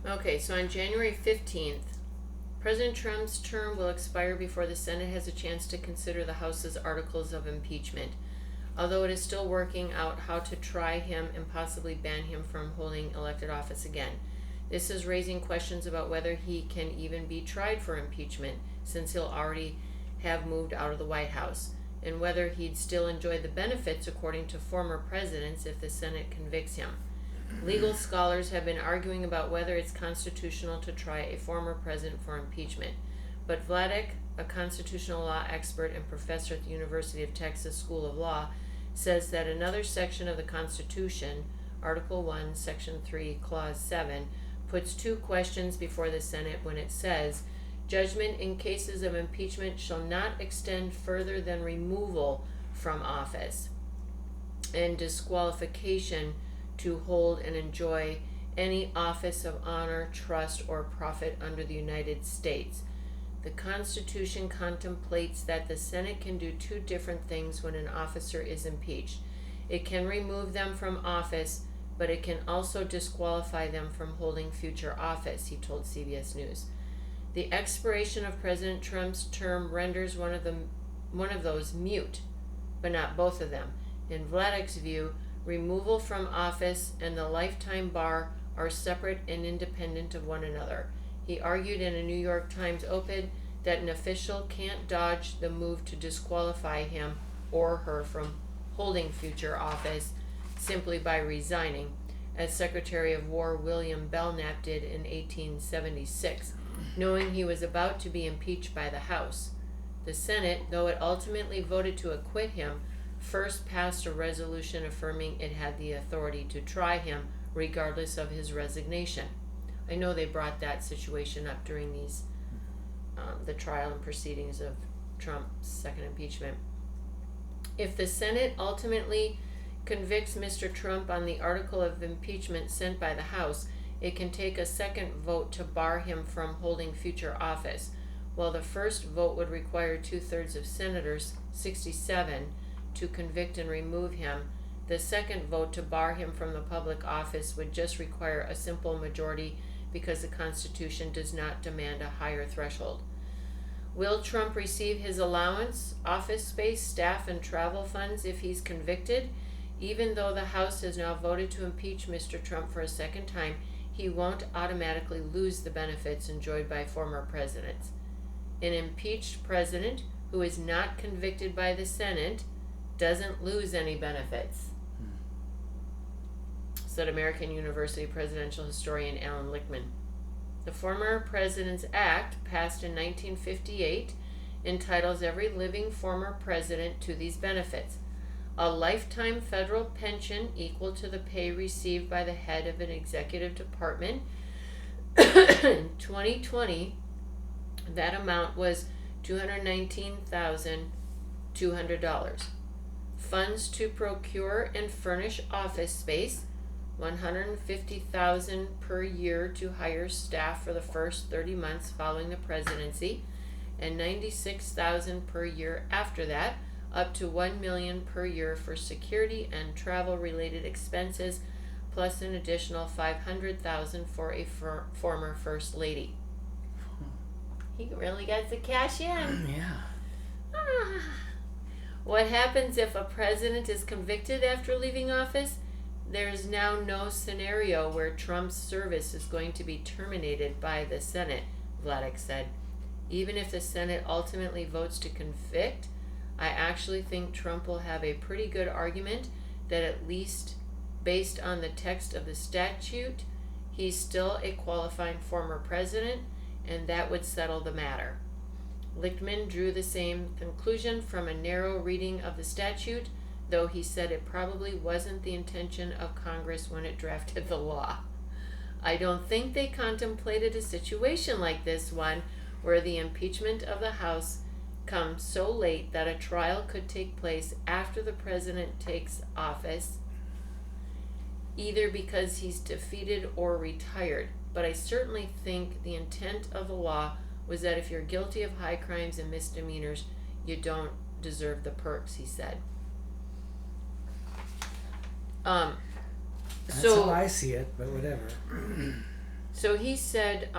Okay, so on January 15th, President Trump's term will expire before the Senate has a chance to consider the House's articles of impeachment, although it is still working out how to try him and possibly ban him from holding elected office again. This is raising questions about whether he can even be tried for impeachment, since he'll already have moved out of the White House, and whether he'd still enjoy the benefits according to former presidents if the Senate convicts him. Legal scholars have been arguing about whether it's constitutional to try a former president for impeachment, but Vladek, a constitutional law expert and professor at the University of Texas School of Law, says that another section of the Constitution, Article 1, Section 3, Clause 7, puts two questions before the Senate when it says, "Judgment in cases of impeachment shall not extend further than removal from office and disqualification to hold and enjoy any office of honor, trust, or profit under the United States." The Constitution contemplates that the Senate can do two different things when an officer is impeached. It can remove them from office, but it can also disqualify them from holding future office, he told CBS News. The expiration of President Trump's term renders one of those mute, but not both of them. In Vladek's view, removal from office and the lifetime bar are separate and independent of one another. He argued in a New York Times op-ed that an official can't dodge the move to disqualify him or her from holding future office simply by resigning, as Secretary of War William Belknap did in 1876, knowing he was about to be impeached by the House. The Senate, though it ultimately voted to acquit him, first passed a resolution affirming it had the authority to try him regardless of his resignation. I know they brought that situation up during the trial and proceedings of Trump's second impeachment. If the Senate ultimately convicts Mr. Trump on the article of impeachment sent by the House, it can take a second vote to bar him from holding future office. While the first vote would require 2/3 of senators, 67, to convict and remove him, the second vote to bar him from the public office would just require a simple majority because the Constitution does not demand a higher threshold. Will Trump receive his allowance, office space, staff, and travel funds if he's convicted? Even though the House has now voted to impeach Mr. Trump for a second time, he won't automatically lose the benefits enjoyed by former presidents. An impeached president who is not convicted by the Senate doesn't lose any benefits, said American University presidential historian Alan Lichtman. The Former President's Act, passed in 1958, entitles every living former president to these benefits: a lifetime federal pension equal to the pay received by the head of an executive department. In 2020, that amount was $219,200. Funds to procure and furnish office space, $150,000 per year to hire staff for the first 30 months following the presidency, and $96,000 per year after that, up to $1 million per year for security and travel related expenses, plus an additional $500,000 for a former first lady. He really got the cash in. Yeah. What happens if a president is convicted after leaving office? There is now no scenario where Trump's service is going to be terminated by the Senate, Vladek said. Even if the Senate ultimately votes to convict, I actually think Trump will have a pretty good argument that, at least based on the text of the statute, he's still a qualifying former president, and that would settle the matter. Lichtman drew the same conclusion from a narrow reading of the statute, though he said it probably wasn't the intention of Congress when it drafted the law. I don't think they contemplated a situation like this one, where the impeachment of the House comes so late that a trial could take place after the president takes office, either because he's defeated or retired. But I certainly think the intent of the law was that if you're guilty of high crimes and misdemeanors, you don't deserve the perks, he said. That's how I see it, but whatever. So he said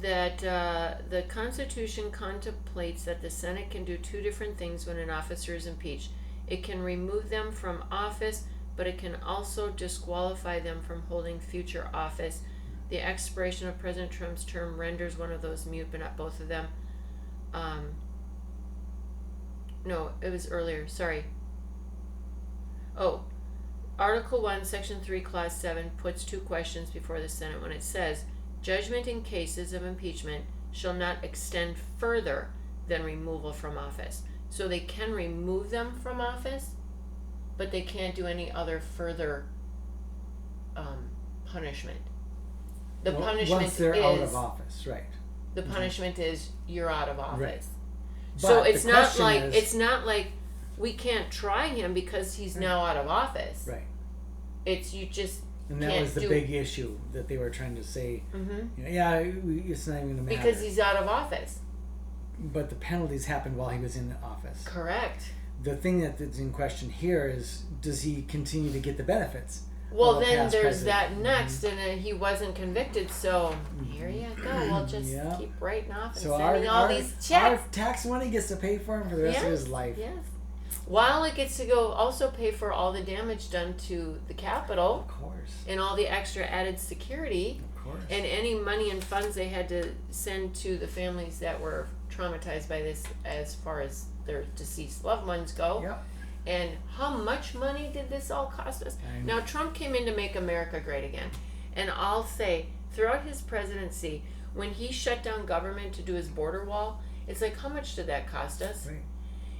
that the Constitution contemplates that the Senate can do two different things when an officer is impeached. It can remove them from office, but it can also disqualify them from holding future office. The expiration of President Trump's term renders one of those mute, but not both of them. No, it was earlier. Sorry. Oh, Article 1, Section 3, Clause 7 puts two questions before the Senate when it says, judgment in cases of impeachment shall not extend further than removal from office. So they can remove them from office, but they can't do any other further punishment. The punishment once they're is out of office, right? The punishment is you're out of office. Right. So But it's the not question like is- it's not like we can't try him because he's now out of office. Right. It's you just And that can't was the do big issue that they were trying to say. Mhm. It's not even going to matter. because he's out of office. But the penalties happened while he was in office. Correct. The thing that's in question here is, does he continue to get the benefits? Well, of a then past there's president? that next, and he wasn't convicted, so here you go. We'll just Yeah. keep writing off and So sending all these our checks. tax money gets to pay for him for the rest of his life. Yes. While it gets to go also pay for all the damage done to the Capitol Of course. and all the extra added security Of course. and any money and funds they had to send to the families that were traumatized by this as far as their deceased loved ones go. Yep. And how much money did this all cost us? Now, Trump came in to make America great again. And I'll say, throughout his presidency, when he shut down government to do his border wall, it's like, how much did that cost us? Right.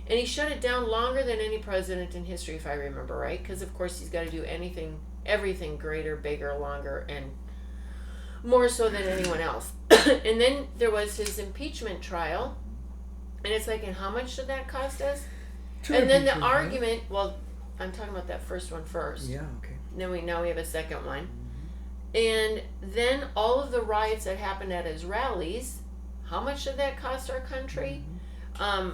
And he shut it down longer than any president in history, if I remember right. Because, of course, he's got to do everything greater, bigger, longer, and more so than anyone else. And then there was his impeachment trial. And it's like, and how much did that cost us? And then the argument, well, I'm talking about that first one first. Yeah, okay. Then we have a second one. And then all of the riots that happened at his rallies, how much did that cost our country? Now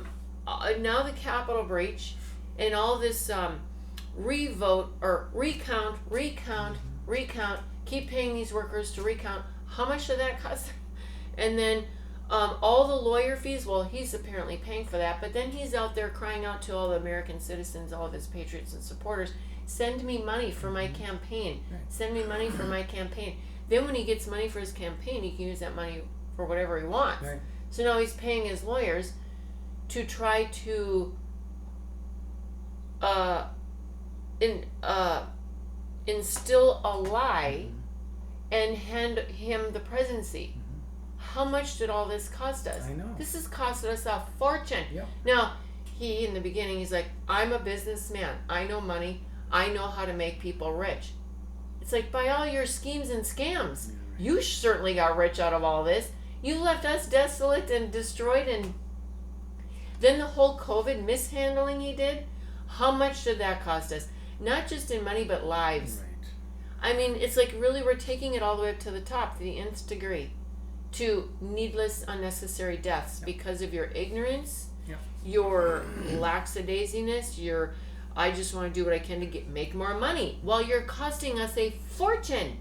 the Capitol breach and all this revote or recount, keep paying these workers to recount. How much did that cost? And then all the lawyer fees, well, he's apparently paying for that, but then he's out there crying out to all the American citizens, all of his patriots and supporters, send me money for my campaign. Right. Send me money for my campaign. Then when he gets money for his campaign, he can use that money for whatever he wants. Right. So now he's paying his lawyers to try to instill a lie and hand him the presidency. How much did all this cost us? I know. This has cost us a fortune. Yep. Now, he, in the beginning, he's like, I'm a businessman. I know money. I know how to make people rich. It's like, by all your schemes and scams, you certainly got rich out of all this. You left us desolate and destroyed. And then the whole COVID mishandling he did, how much did that cost us? Not just in money, but lives. Right. I mean, it's like really we're taking it all the way up to the top, to the nth degree, to needless, unnecessary deaths because of your ignorance, your lackadaisiness, your I just want to do what I can to make more money, while you're costing us a fortune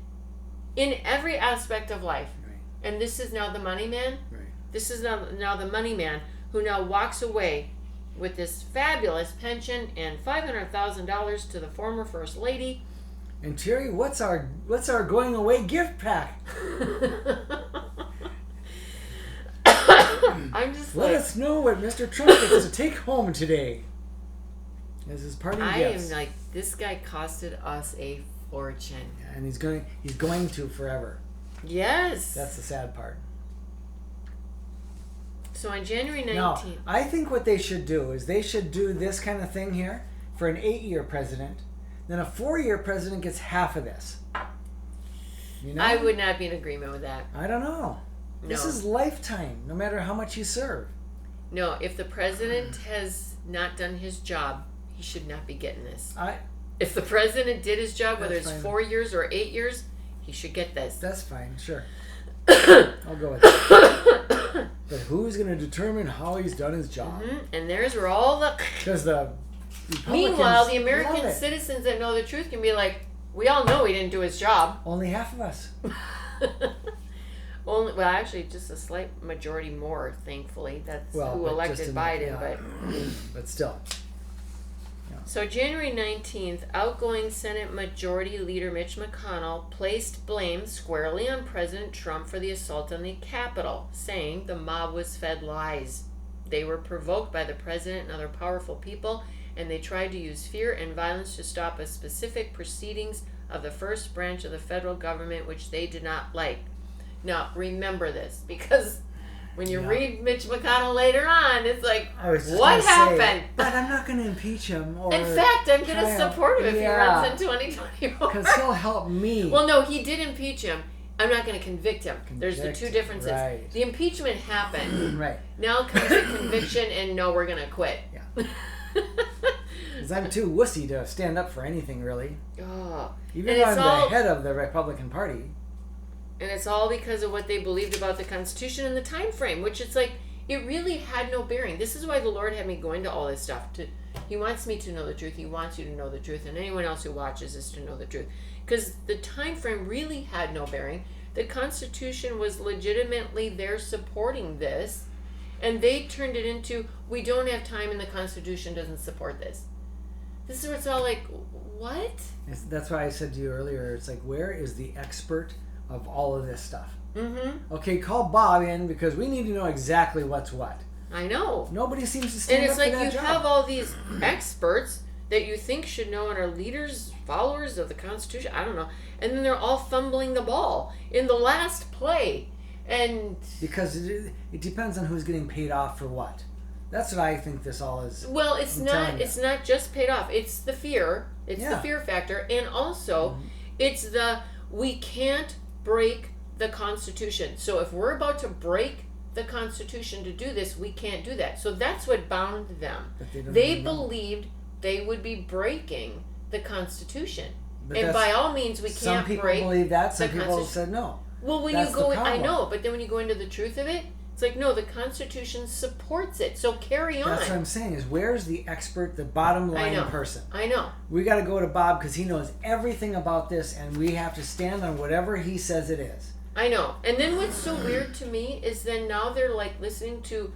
in every aspect of life. Right. And this is now the money man. Right. This is now the money man who now walks away with this fabulous pension and $500,000 to the former first lady. And Terry, what's our going away gift pack? I'm just Let us know what Mr. Trump gets to take home today as his parting gifts. am like, this guy costed us a fortune. Yeah, and he's going to forever. Yes. That's the sad part. So on January 19th. Now, I think what they should do is they should do this kind of thing here for an 8-year president. Then a 4-year president gets half of this. You know? I would not be in agreement with that. I don't know. No. This is lifetime, no matter how much you serve. No, if the president has not done his job, he should not be getting this. If the president did his job, whether it's 4 years or 8 years, he should get this. That's fine, sure. I'll go with that. But who's going to determine how he's done his job? Mm-hmm. And there's where all the... Because the Meanwhile, the Republicans love American it. citizens that know the truth can be like, We all know he didn't do his job. Only half of us. Well, actually, just a slight majority more, thankfully. That's who elected Biden, but still. So January 19th, outgoing Senate Majority Leader Mitch McConnell placed blame squarely on President Trump for the assault on the Capitol, saying the mob was fed lies. They were provoked by the president and other powerful people, and they tried to use fear and violence to stop a specific proceedings of the first branch of the federal government, which they did not like. Now, remember this, because when you read Mitch McConnell later on, it's like, what happened? But I'm not going to impeach him. In fact, I'm going to support him if he runs in 2024. Because he'll help me. Well, no, he did impeach him. I'm not going to convict him. There's the two differences. Right. The impeachment happened. Right. Now comes the conviction, and no, we're going to quit. Yeah. Because I'm too wussy to stand up for anything, really. Oh. Even though I'm the head of the Republican Party. And it's all because of what they believed about the Constitution and the time frame, which it's like, it really had no bearing. This is why the Lord had me go into all this stuff. He wants me to know the truth. He wants you to know the truth. And anyone else who watches is to know the truth. Because the time frame really had no bearing. The Constitution was legitimately there supporting this. And they turned it into, we don't have time and the Constitution doesn't support this. This is where it's all like, what? That's why I said to you earlier, it's like, where is the expert of all of this stuff? Mm-hmm. Okay, call Bob in because we need to know exactly what's what. I know. Nobody seems to stand up for that job. And it's like you have all these experts that you think should know and are leaders, followers of the Constitution. I don't know. And then they're all fumbling the ball in the last play. And because it depends on who's getting paid off for what. That's what I think this all is. Well, it's not just paid off. It's the fear. It's the fear factor. And also, it's the we can't break the Constitution. So if we're about to break the Constitution to do this, we can't do that. So that's what bound them. They believed they would be breaking the Constitution. And by all means, we can't break the Constitution. Some people believe that. Some people said no. Well, when you go, I know, but then when you go into the truth of it, it's like, no, the Constitution supports it. So carry on. That's what I'm saying is where's the expert, the bottom line person? I know. We got to go to Bob because he knows everything about this and we have to stand on whatever he says it is. I know. And then what's so weird to me is then now they're like listening to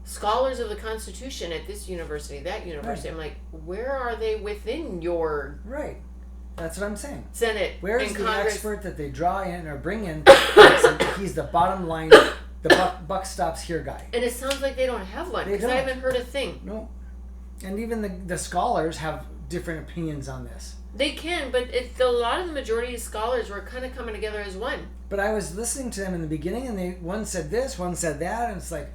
scholars of the Constitution at this university, that university. Right. I'm like, where are they within your... Right. That's what I'm saying. Senate. Where's the Congress? expert that they draw in or bring in? He's the bottom line... The buck stops here guy. And it sounds like they don't have one because I haven't heard a thing. No. And even the scholars have different opinions on this. They can, but a lot of the majority of scholars were kind of coming together as one. But I was listening to them in the beginning and one said this, one said that, and it's like...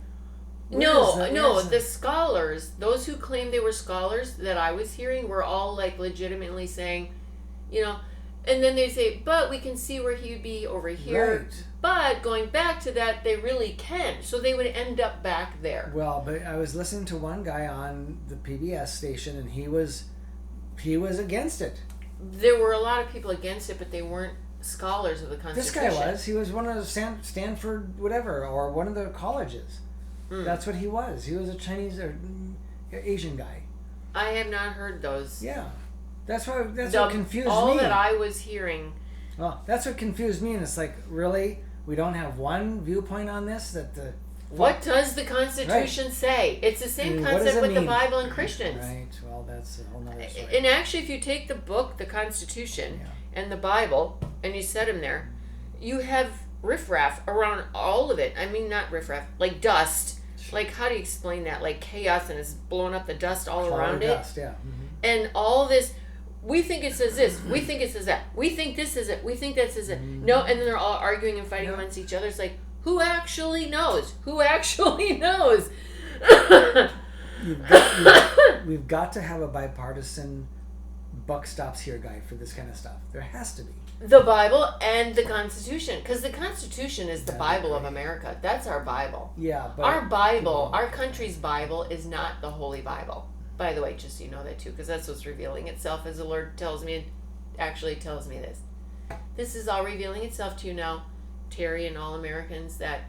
The scholars, those who claimed they were scholars that I was hearing were all like legitimately saying, and then they say, but we can see where he would be over here. Right. But going back to that, they really can. So they would end up back there. Well, but I was listening to one guy on the PBS station, and he was against it. There were a lot of people against it, but they weren't scholars of the Constitution. This guy was. He was one of the Stanford whatever, or one of the colleges. That's what he was. He was a Chinese or Asian guy. I have not heard those. Yeah. That's what confused me. All that I was hearing. Well, that's what confused me, and it's like, really? We don't have one viewpoint on this? What does the Constitution say? It's the same concept with the Bible and Christians. Right. Well, that's a whole nother story. And actually, if you take the book, the Constitution, and the Bible, and you set them there, you have riffraff around all of it. I mean, not riffraff, like dust. Like, how do you explain that? Like chaos, and it's blowing up the dust all around it. Dust, yeah. Mm-hmm. And all this... We think it says this. We think it says that. We think this is it. We think that says it. No, and then they're all arguing and fighting amongst each other. It's like, who actually knows? Who actually knows? We've got to have a bipartisan buck stops here guy for this kind of stuff. There has to be. The Bible and the Constitution. Because the Constitution is the Bible of America. That's our Bible. Yeah. But our Bible, our country's Bible, is not the Holy Bible. By the way, just so you know that too, because that's what's revealing itself as the Lord tells me, actually tells me this. This is all revealing itself to you now, Terry and all Americans, that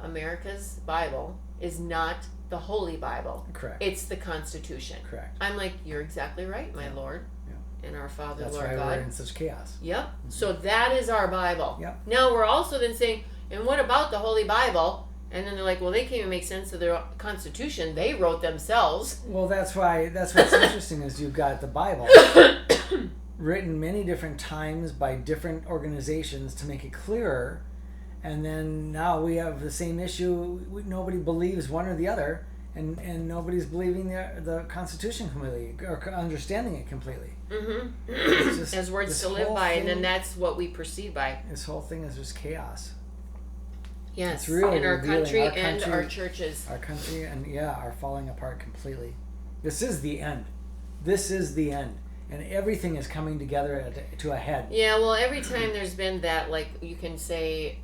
America's Bible is not the Holy Bible. Correct. It's the Constitution. Correct. I'm like, you're exactly right, my Lord. Yeah. in our Father, That's Lord why God. we're in such chaos. Yep. So that is our Bible. Yep. Now we're also then saying, and what about the Holy Bible? And then they're like, well, they can't even make sense of their Constitution. They wrote themselves. Well, that's what's interesting is you've got the Bible written many different times by different organizations to make it clearer, and then now we have the same issue. Nobody believes one or the other, and nobody's believing the Constitution completely or understanding it completely. Mm-hmm. As words to live by, and then that's what we proceed by. This whole thing is just chaos. Yes, it's really in our revealing. country and our churches. Our country are falling apart completely. This is the end. This is the end. And everything is coming together to a head. Yeah, well, every time there's been that, like, you can say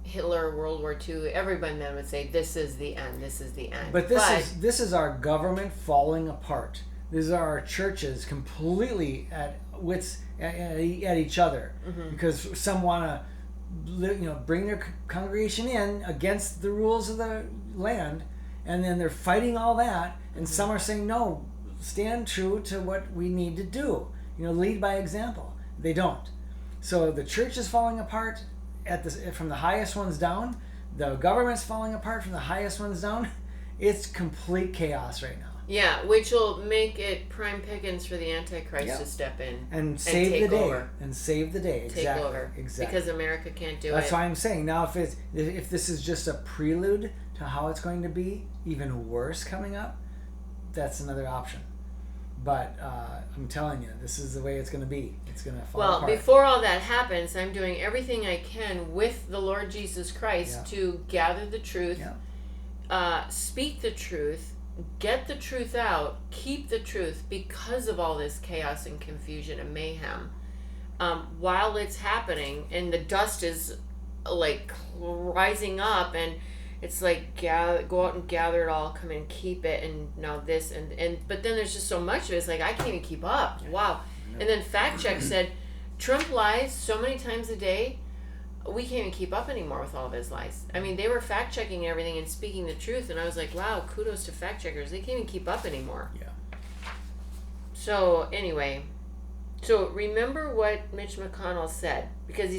Hitler, World War II, everybody then would say, this is the end, this is the end. But this is our government falling apart. These are our churches completely at each other. Mm-hmm. Because some want to bring their congregation in against the rules of the land, and then they're fighting all that, and some are saying, no, stand true to what we need to do. Lead by example. They don't. So the church is falling apart from the highest ones down. The government's falling apart from the highest ones down. It's complete chaos right now. Yeah, which will make it prime pickings for the Antichrist to step in and save the day. Over. And save the day. Exactly. Take over. Exactly. Because America can't do That's it. why I'm saying now, if this is just a prelude to how it's going to be even worse coming up, that's another option. But I'm telling you, this is the way it's going to be. It's going to fall apart. Well, before all that happens, I'm doing everything I can with the Lord Jesus Christ to gather the truth, speak the truth, get the truth out, keep the truth because of all this chaos and confusion and mayhem. While it's happening and the dust is like rising up and it's like go out and gather it all, come and keep it, and now this and but then there's just so much of it. It's like I can't even keep up. Wow. And then Fact Check said Trump lies so many times a day, we can't even keep up anymore with all of his lies. I mean, they were fact checking everything and speaking the truth, and I was like, wow, kudos to fact checkers. They can't even keep up anymore. Yeah. So anyway, so remember what Mitch McConnell said, because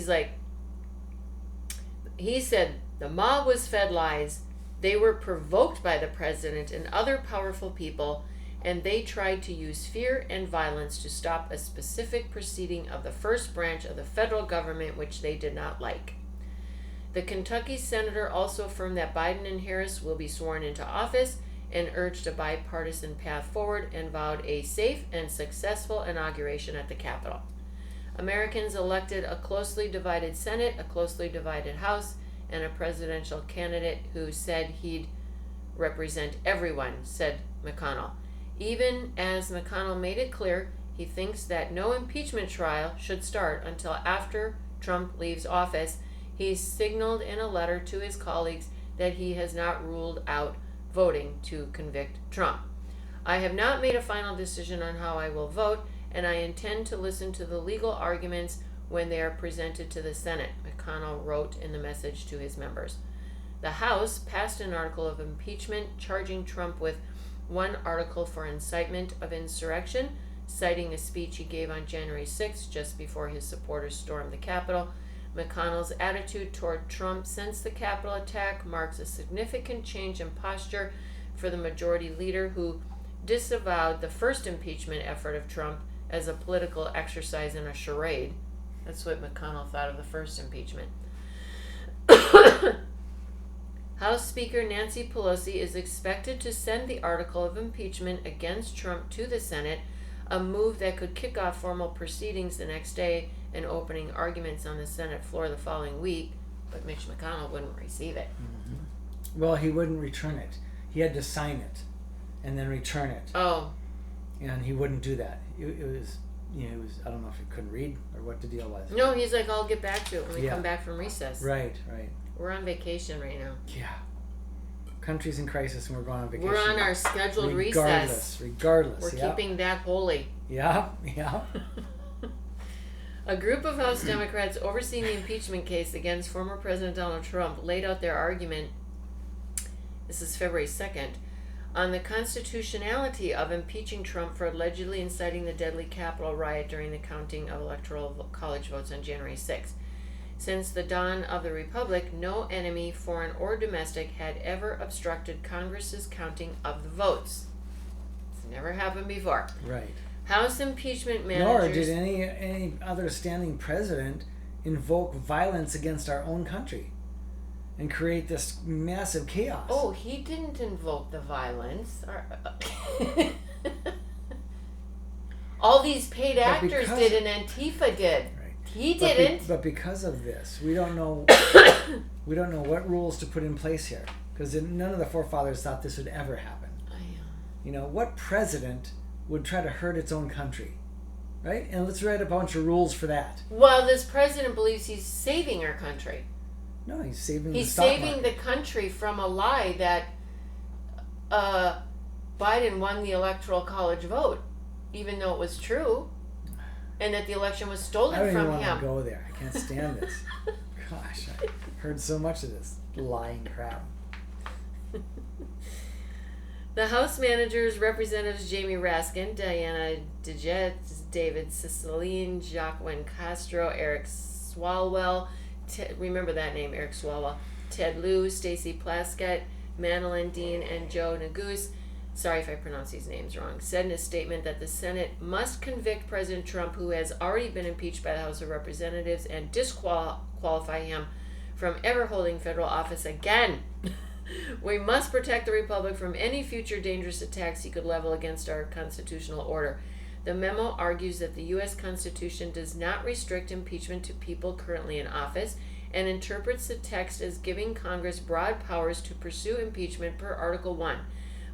he said the mob was fed lies, they were provoked by the president and other powerful people, and they tried to use fear and violence to stop a specific proceeding of the first branch of the federal government which they did not like. The Kentucky senator also affirmed that Biden and Harris will be sworn into office and urged a bipartisan path forward and vowed a safe and successful inauguration at the Capitol. Americans elected a closely divided Senate, a closely divided House, and a presidential candidate who said he'd represent everyone, said McConnell. Even as McConnell made it clear, he thinks that no impeachment trial should start until after Trump leaves office. He signaled in a letter to his colleagues that he has not ruled out voting to convict Trump. I have not made a final decision on how I will vote, and I intend to listen to the legal arguments when they are presented to the Senate, McConnell wrote in the message to his members. The House passed an article of impeachment charging Trump with one article for incitement of insurrection, citing a speech he gave on January 6th, just before his supporters stormed the Capitol. McConnell's attitude toward Trump since the Capitol attack marks a significant change in posture for the majority leader, who disavowed the first impeachment effort of Trump as a political exercise and a charade. That's what McConnell thought of the first impeachment. House Speaker Nancy Pelosi is expected to send the article of impeachment against Trump to the Senate, a move that could kick off formal proceedings the next day and opening arguments on the Senate floor the following week, but Mitch McConnell wouldn't receive it. Mm-hmm. Well, he wouldn't return it. He had to sign it and then return it. Oh. And he wouldn't do that. It was, I don't know if he couldn't read or what the deal was. No, he's like, I'll get back to it when we come back from recess. Right. We're on vacation right now. Yeah. Country's in crisis and we're going on vacation. We're on our scheduled recess. Regardless. We're keeping that holy. Yeah. A group of House Democrats overseeing the impeachment case against former President Donald Trump laid out their argument, this is February 2nd, on the constitutionality of impeaching Trump for allegedly inciting the deadly Capitol riot during the counting of electoral college votes on January 6. Since the dawn of the Republic, no enemy, foreign or domestic, had ever obstructed Congress's counting of the votes. It's never happened before. Right. House impeachment managers... Nor did any other standing president invoke violence against our own country and create this massive chaos. Oh, he didn't invoke the violence. All these paid actors did and Antifa did. Right. He didn't. But because of this, we don't know what rules to put in place here, because none of the forefathers thought this would ever happen. You know, what president would try to hurt its own country? Right? And let's write a bunch of rules for that. Well, this president believes he's saving our country. No, he's saving the stock market. He's saving the country from a lie that Biden won the electoral college vote, even though it was true, and that the election was stolen from him. I don't even want to go there. I can't stand this. Gosh, I've heard so much of this lying crap. The House managers, Representatives Jamie Raskin, Diana DeJet, David Cicilline, Jacqueline Castro, Eric Swalwell, remember that name, Eric Swalwell, Ted Lieu, Stacey Plaskett, Madeline Dean, and Joe Neguse, sorry if I pronounce these names wrong, said in a statement that the Senate must convict President Trump, who has already been impeached by the House of Representatives, and disqualify him from ever holding federal office again. We must protect the Republic from any future dangerous attacks he could level against our constitutional order. The memo argues that the U.S. Constitution does not restrict impeachment to people currently in office and interprets the text as giving Congress broad powers to pursue impeachment per Article 1.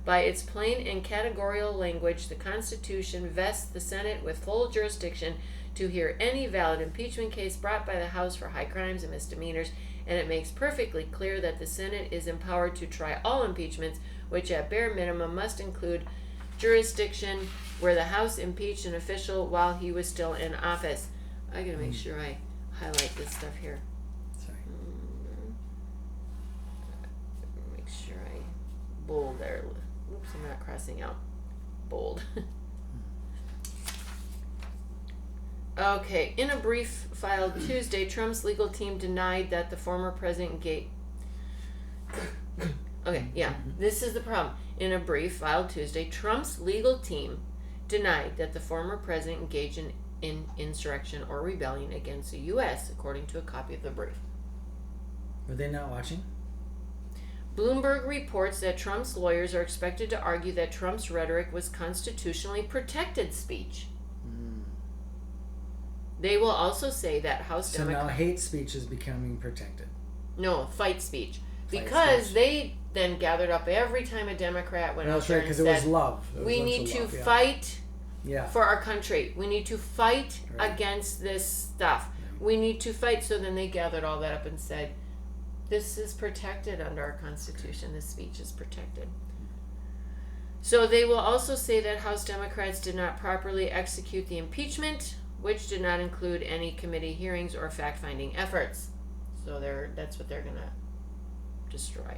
By its plain and categorical language, the Constitution vests the Senate with full jurisdiction to hear any valid impeachment case brought by the House for high crimes and misdemeanors, and it makes perfectly clear that the Senate is empowered to try all impeachments, which at bare minimum must include jurisdiction where the House impeached an official while he was still in office. I gotta make sure I highlight this stuff here. Sorry. Make sure I bold there. Oops, I'm not crossing out. Bold. Okay, in a brief filed Tuesday, Trump's legal team denied that the former president this is the problem. In a brief filed Tuesday, Trump's legal team denied that the former president engaged in insurrection or rebellion against the U.S., according to a copy of the brief. Were they not watching? Bloomberg reports that Trump's lawyers are expected to argue that Trump's rhetoric was constitutionally protected speech. They will also say that House Democrats... So now hate speech is becoming protected. No, fight speech. Because they then gathered up every time a Democrat went out there and said... Because it was love. We need to fight for our country. We need to fight against this stuff. We need to fight. So then they gathered all that up and said, this is protected under our Constitution. This speech is protected. So they will also say that House Democrats did not properly execute the impeachment, which did not include any committee hearings or fact-finding efforts. So that's what they're going to destroy.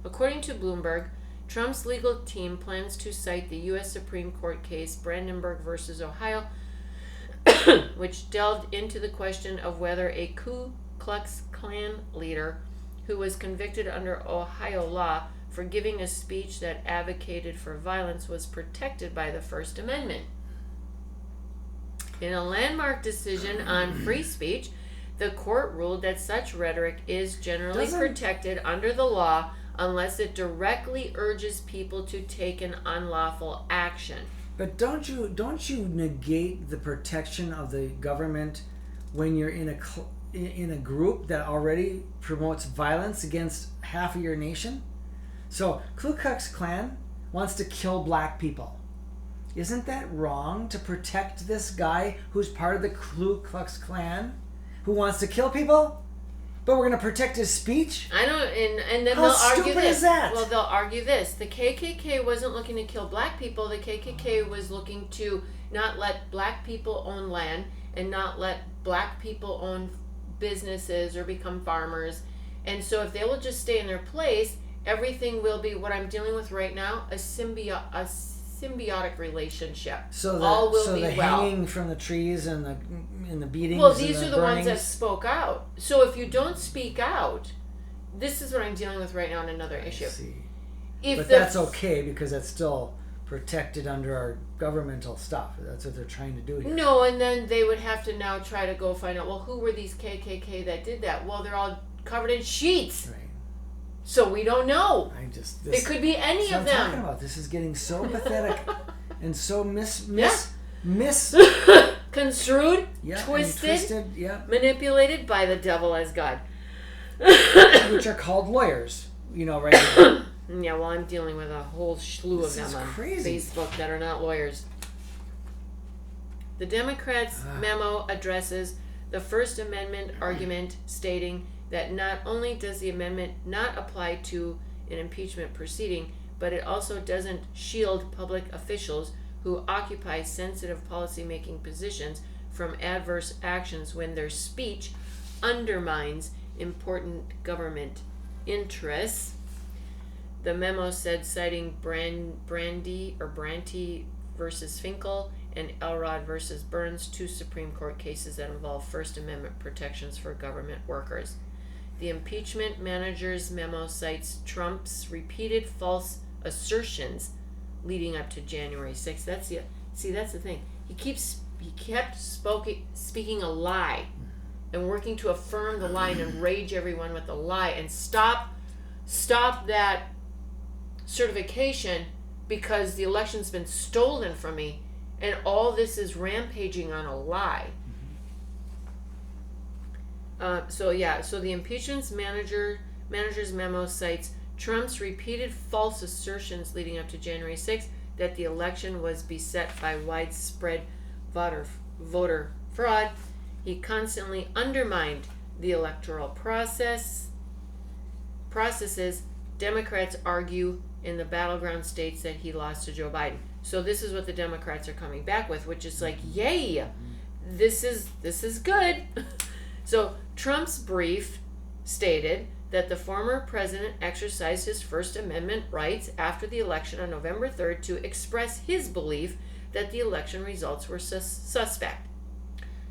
According to Bloomberg, Trump's legal team plans to cite the U.S. Supreme Court case Brandenburg versus Ohio, which delved into the question of whether a Ku Klux Klan leader who was convicted under Ohio law for giving a speech that advocated for violence was protected by the First Amendment. In a landmark decision on free speech, the court ruled that such rhetoric is generally protected under the law unless it directly urges people to take an unlawful action. But don't you negate the protection of the government when you're in a group that already promotes violence against half of your nation? So Ku Klux Klan wants to kill black people. Isn't that wrong to protect this guy who's part of the Ku Klux Klan who wants to kill people? But we're going to protect his speech? I don't, and then How they'll argue stupid this. is that? Well, they'll argue this. The KKK wasn't looking to kill black people. The KKK was looking to not let black people own land and not let black people own businesses or become farmers. And so if they will just stay in their place everything will be what I'm dealing with right now, a symbiotic relationship. So all will so be the well. hanging from the trees and the beatings. Well, these and are the ones burnings. that spoke out. So if you don't speak out, this is what I'm dealing with right now on another issue. See. If But the- that's okay because that's still protected under our governmental stuff. That's what they're trying to do here. No, and then they would have to now try to go find out, well, who were these KKK that did that? Well, they're all covered in sheets. Right. So we don't know. It could be any That's what of I'm talking them. about. This is getting so pathetic and so miss Construed, yeah, and twisted, yeah, manipulated by the devil as God. which are called lawyers. Right now. Yeah, well, I'm dealing with a whole slew of This them is on crazy. Facebook that are not lawyers. The Democrats' memo addresses the First Amendment argument, stating that not only does the amendment not apply to an impeachment proceeding, but it also doesn't shield public officials who occupy sensitive policymaking positions from adverse actions when their speech undermines important government interests. The memo said, citing Branty versus Finkel and Elrod versus Burns, 2 Supreme Court cases that involve First Amendment protections for government workers. The impeachment manager's memo cites Trump's repeated false assertions leading up to January 6th. That's the thing. He kept speaking a lie and working to affirm the lie and enrage everyone with the lie and stop that certification because the election's been stolen from me and all this is rampaging on a lie. So the impeachment manager's memo cites Trump's repeated false assertions leading up to January 6th that the election was beset by widespread voter fraud. He constantly undermined the electoral processes. Democrats argue in the battleground states that he lost to Joe Biden. So this is what the Democrats are coming back with, which is like, yay, this is good. So Trump's brief stated that the former president exercised his First Amendment rights after the election on November 3rd to express his belief that the election results were suspect.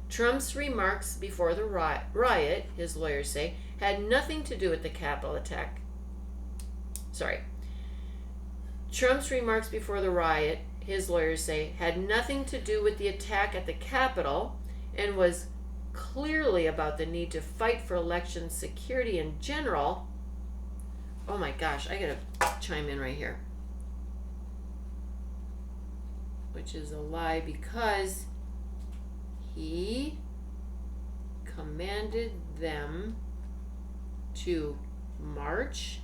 Trump's remarks before the riot, his lawyers say, had nothing to do with the Capitol attack. Trump's remarks before the riot, his lawyers say, had nothing to do with the attack at the Capitol and was clearly about the need to fight for election security in general. Oh my gosh, I gotta chime in right here. Which is a lie because he commanded them to march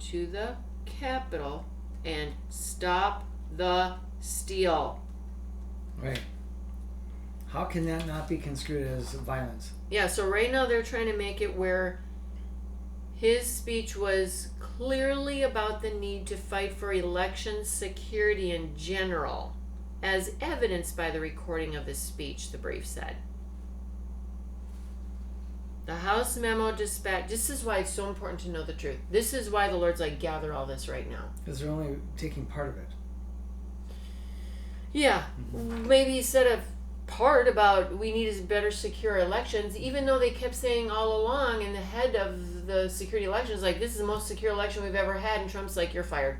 to the Capitol and stop the steal. Right. How can that not be construed as violence? Yeah, so right now they're trying to make it where his speech was clearly about the need to fight for election security in general, as evidenced by the recording of his speech, the brief said. The House memo dispatch, this is why it's so important to know the truth. This is why the Lord's like, gather all this right now. Because they're only taking part of it. Yeah, maybe he said a part about we need to better secure elections, even though they kept saying all along in the head of the security elections, like, this is the most secure election we've ever had, and Trump's like, you're fired.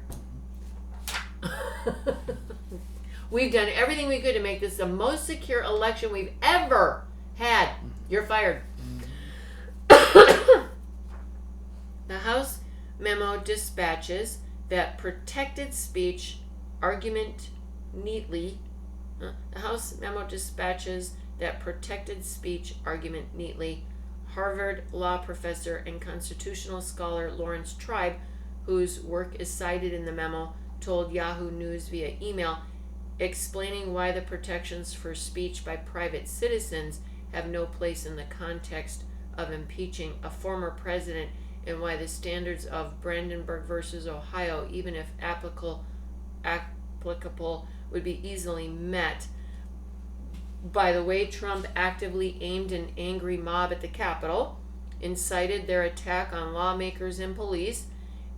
We've done everything we could to make this the most secure election we've ever had. You're fired. The House memo dispatches that protected speech argument neatly. The House memo dispatches that protected speech argument neatly. Harvard law professor and constitutional scholar Lawrence Tribe, whose work is cited in the memo, told Yahoo News via email, explaining why the protections for speech by private citizens have no place in the context of impeaching a former president, and why the standards of Brandenburg versus Ohio, even if applicable, would be easily met by the way Trump actively aimed an angry mob at the Capitol, incited their attack on lawmakers and police,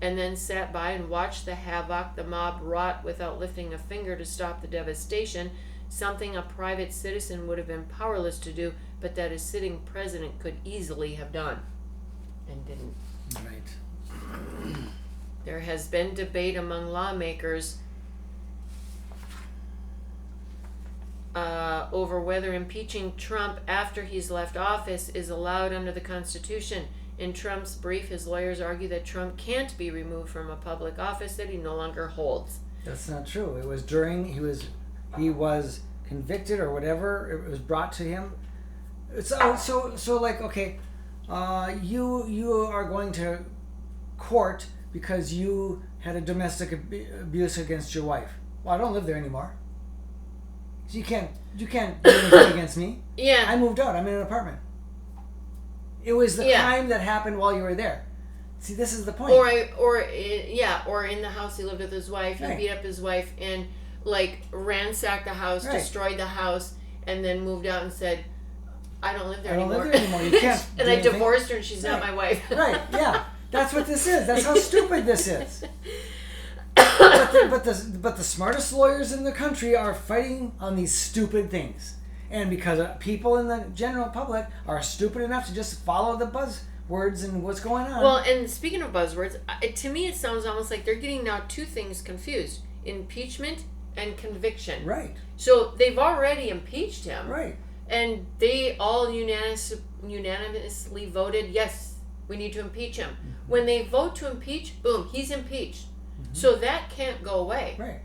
and then sat by and watched the havoc the mob wrought without lifting a finger to stop the devastation, something a private citizen would have been powerless to do, but that a sitting president could easily have done and didn't. Right. There has been debate among lawmakers over whether impeaching Trump after he's left office is allowed under the Constitution. In Trump's brief, his lawyers argue that Trump can't be removed from a public office that he no longer holds. That's not true. It was during he was convicted or whatever. It was brought to him. So like, okay, you are going to court because you had a domestic abuse against your wife. Well, I don't live there anymore. So you can't do anything against me. Yeah. I moved out. I'm in an apartment. It was the crime that happened while you were there. See, this is the point. Or in the house he lived with his wife. He beat up his wife and like ransacked the house, destroyed the house, and then moved out and said, "I don't live there anymore. You can't." And I divorced her, and she's not my wife. Right? Yeah. That's what this is. That's how stupid this is. But the smartest lawyers in the country are fighting on these stupid things, and because people in the general public are stupid enough to just follow the buzzwords and what's going on. Well, and speaking of buzzwords, to me it sounds almost like they're getting now two things confused: impeachment and conviction. Right. So they've already impeached him. Right. And they all unanimously voted, yes, we need to impeach him. Mm-hmm. When they vote to impeach, boom, he's impeached. Mm-hmm. So that can't go away. Right.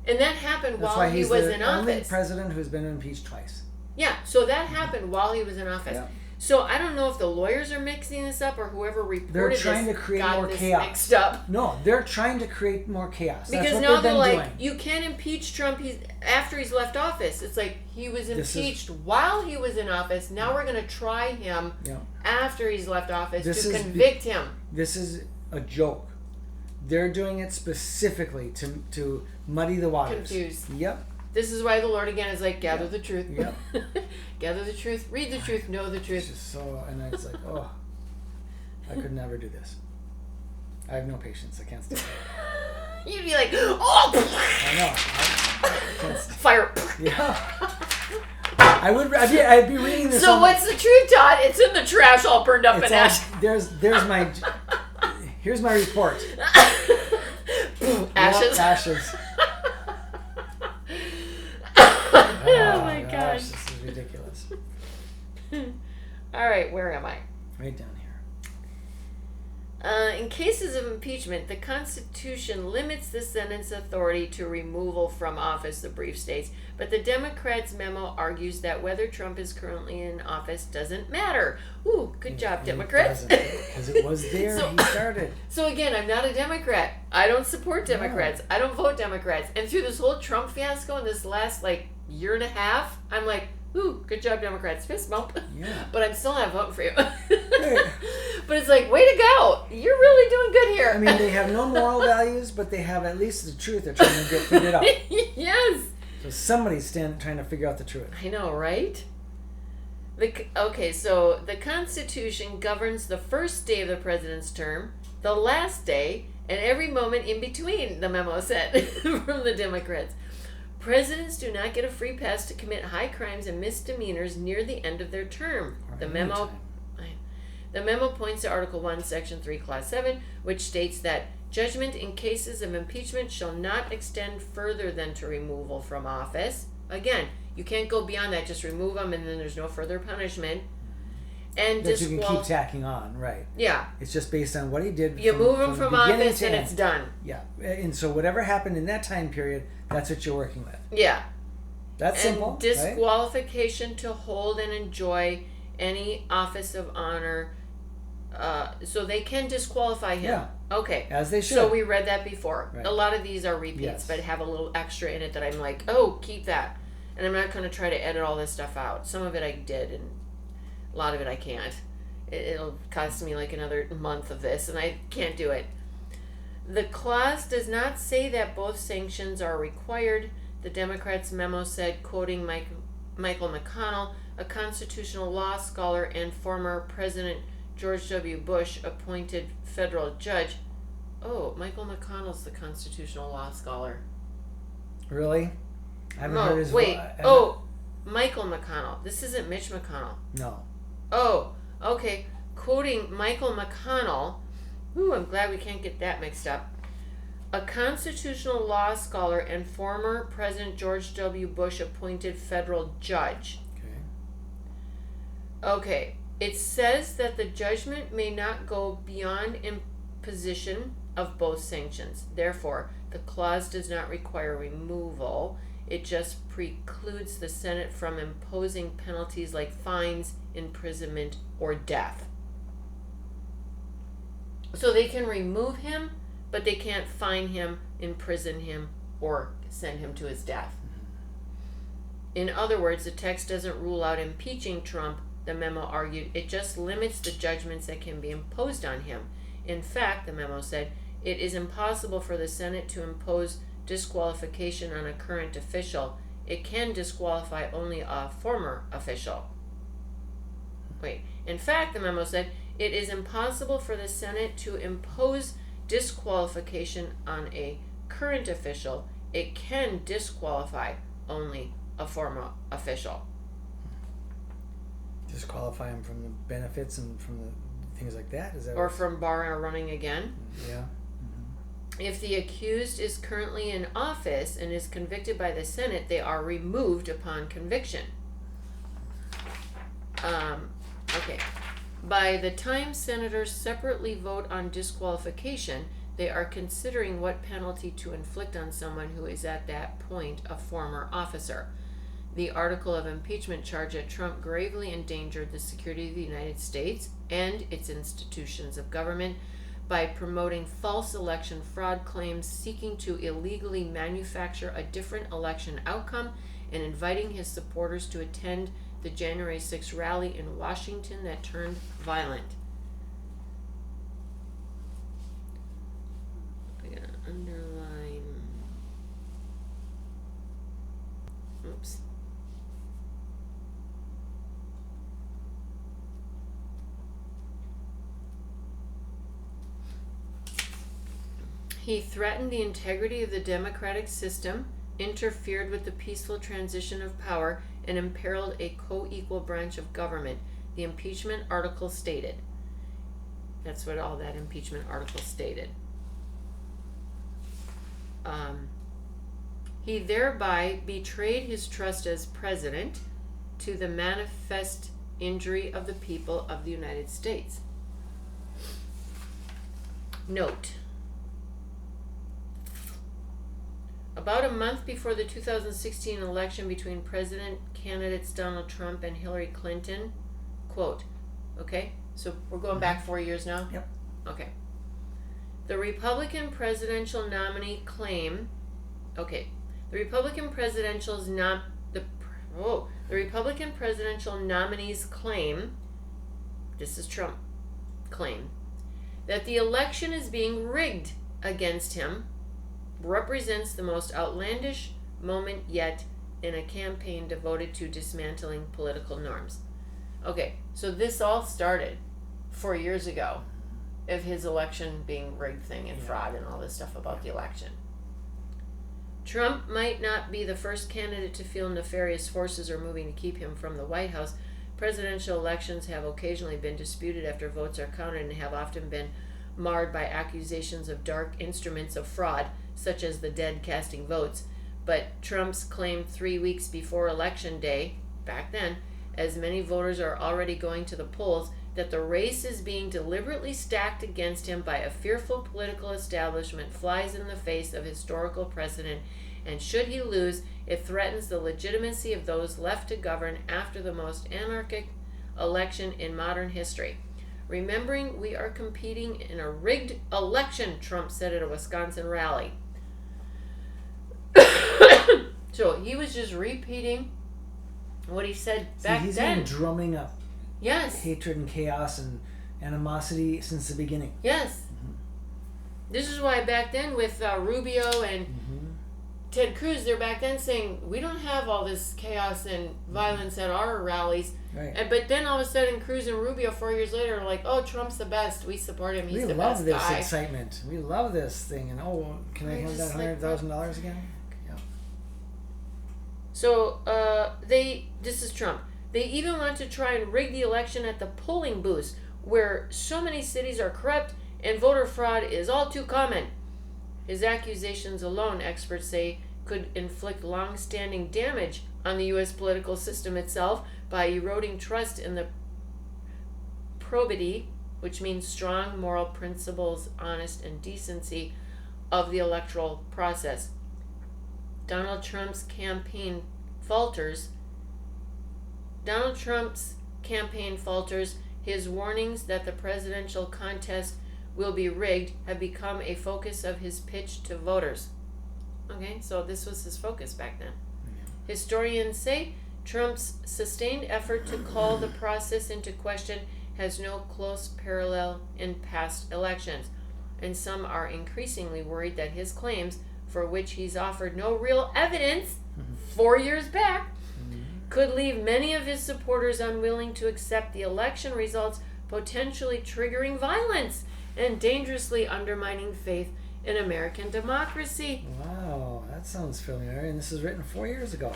And that happened That's while he was in office. That's why he's the only president who's been impeached twice. Yeah, so that happened while he was in office. Yeah. So I don't know if the lawyers are mixing this up or whoever reported they're trying to create more chaos. Mixed up. No, they're trying to create more chaos. Because that's what now they're like, doing. You can't impeach Trump after he's left office. It's like he was impeached while he was in office. Now we're going to try him after he's left office to convict him. This is a joke. They're doing it specifically to muddy the waters. Confuse. Yep. This is why the Lord again is like, gather the truth. Yep. Gather the truth, read the truth, know the truth. It's just so, and it's like, oh, I could never do this. I have no patience. I can't stand it. You'd be like, oh! I know. I can't stand. Fire. Yeah. I'd be reading this. So what's the truth, Todd? It's in the trash, all burned up and ash. Here's my report. Ashes. Yep, ashes. Oh my gosh. This is ridiculous. All right, where am I? Right down here. In cases of impeachment, the Constitution limits the Senate's authority to removal from office, the brief states, but the Democrats' memo argues that whether Trump is currently in office doesn't matter. Ooh, good job, Democrats. Because it was there, he started. So again, I'm not a Democrat. I don't support Democrats. No. I don't vote Democrats. And through this whole Trump fiasco in this last, year and a half, I'm like, ooh, good job, Democrats. Fist bump. Yeah. But I'm still not voting for you. Right. But it's like, way to go. You're really doing good here. I mean, they have no moral values, but they have at least the truth they're trying to get figured out. Yes. So somebody's trying to figure out the truth. I know, right? So the Constitution governs the first day of the president's term, the last day, and every moment in between, the memo said from the Democrats. Presidents do not get a free pass to commit high crimes and misdemeanors near the end of their term. The memo points to Article 1, Section 3, Clause 7, which states that judgment in cases of impeachment shall not extend further than to removal from office. Again, you can't go beyond that. Just remove them and then there's no further punishment. And that you can keep tacking on, right? Yeah. It's just based on what he did. You move him from office and it's done. Yeah. And so whatever happened in that time period, that's what you're working with. Yeah. That's simple. And disqualification to hold and enjoy any office of honor. So they can disqualify him. Yeah. Okay. As they should. So we read that before. Right. A lot of these are repeats, but have a little extra in it that I'm like, oh, keep that. And I'm not going to try to edit all this stuff out. Some of it I did, and a lot of it I can't. It'll cost me another month of this, and I can't do it. The clause does not say that both sanctions are required. The Democrats' memo said, quoting Michael McConnell, a constitutional law scholar and former President George W. Bush appointed federal judge, Oh, Michael McConnell's the constitutional law scholar. Really? I haven't heard his wait. Michael McConnell. This isn't Mitch McConnell. No. Oh, okay. Quoting Michael McConnell. Ooh, I'm glad we can't get that mixed up. A constitutional law scholar and former President George W. Bush appointed federal judge. Okay. It says that the judgment may not go beyond imposition of both sanctions. Therefore, the clause does not require removal. It just precludes the Senate from imposing penalties like fines, imprisonment, or death. So they can remove him, but they can't fine him, imprison him, or send him to his death. In other words, the text doesn't rule out impeaching Trump, the memo argued. It just limits the judgments that can be imposed on him. In fact, the memo said, it is impossible for the Senate to impose disqualification on a current official. It can disqualify only a former official. In fact, the memo said, it is impossible for the Senate to impose disqualification on a current official. It can disqualify only a former official. Disqualify him from the benefits and from the things like that? Is that or from bar running again? Yeah. If the accused is currently in office and is convicted by the Senate, they are removed upon conviction. Okay. By the time senators separately vote on disqualification, they are considering what penalty to inflict on someone who is at that point a former officer. The article of impeachment charged that Trump gravely endangered the security of the United States and its institutions of government by promoting false election fraud claims, seeking to illegally manufacture a different election outcome, and inviting his supporters to attend the January 6th rally in Washington that turned violent. I'm going to underline. Oops. He threatened the integrity of the democratic system, interfered with the peaceful transition of power, and imperiled a co-equal branch of government, the impeachment article stated. That's what all that impeachment article stated. He thereby betrayed his trust as president to the manifest injury of the people of the United States. Note: about a month before the 2016 election between president candidates Donald Trump and Hillary Clinton, quote, okay, so we're going back 4 years now? Yep. Okay. The Republican presidential nominee claim, okay, the Republican presidential nominees claim, this is Trump claim, that the election is being rigged against him represents the most outlandish moment yet in a campaign devoted to dismantling political norms. Okay, so this all started 4 years ago of his election being rigged thing and fraud and all this stuff about the election. Trump might not be the first candidate to feel nefarious forces are moving to keep him from the White House. Presidential elections have occasionally been disputed after votes are counted and have often been marred by accusations of dark instruments of fraud, such as the dead casting votes. But Trump's claim 3 weeks before Election Day, back then, as many voters are already going to the polls, that the race is being deliberately stacked against him by a fearful political establishment flies in the face of historical precedent, and should he lose, it threatens the legitimacy of those left to govern after the most anarchic election in modern history. Remembering we are competing in a rigged election, Trump said at a Wisconsin rally. So he was just repeating what he said back he's then. Been drumming up Yes. hatred and chaos and animosity since the beginning. Yes. Mm-hmm. This is why back then with Rubio and Ted Cruz, they're back then saying, we don't have all this chaos and violence at our rallies. Right. But then all of a sudden, Cruz and Rubio 4 years later are like, "Oh, Trump's the best. We support him. He's the best guy." We love this excitement. We love this thing. And can I have that $100,000 again? Yeah. So this is Trump. They even want to try and rig the election at the polling booths, where so many cities are corrupt and voter fraud is all too common. His accusations alone, experts say, could inflict long-standing damage on the U.S. political system itself by eroding trust in the probity, which means strong moral principles, honest and decency, of the electoral process. Donald Trump's campaign falters. His warnings that the presidential contest will be rigged have become a focus of his pitch to voters. Okay, so this was his focus back then. Historians say Trump's sustained effort to call the process into question has no close parallel in past elections, and some are increasingly worried that his claims, for which he's offered no real evidence 4 years back, could leave many of his supporters unwilling to accept the election results, potentially triggering violence and dangerously undermining faith in American democracy. Wow, that sounds familiar. And this was written 4 years ago.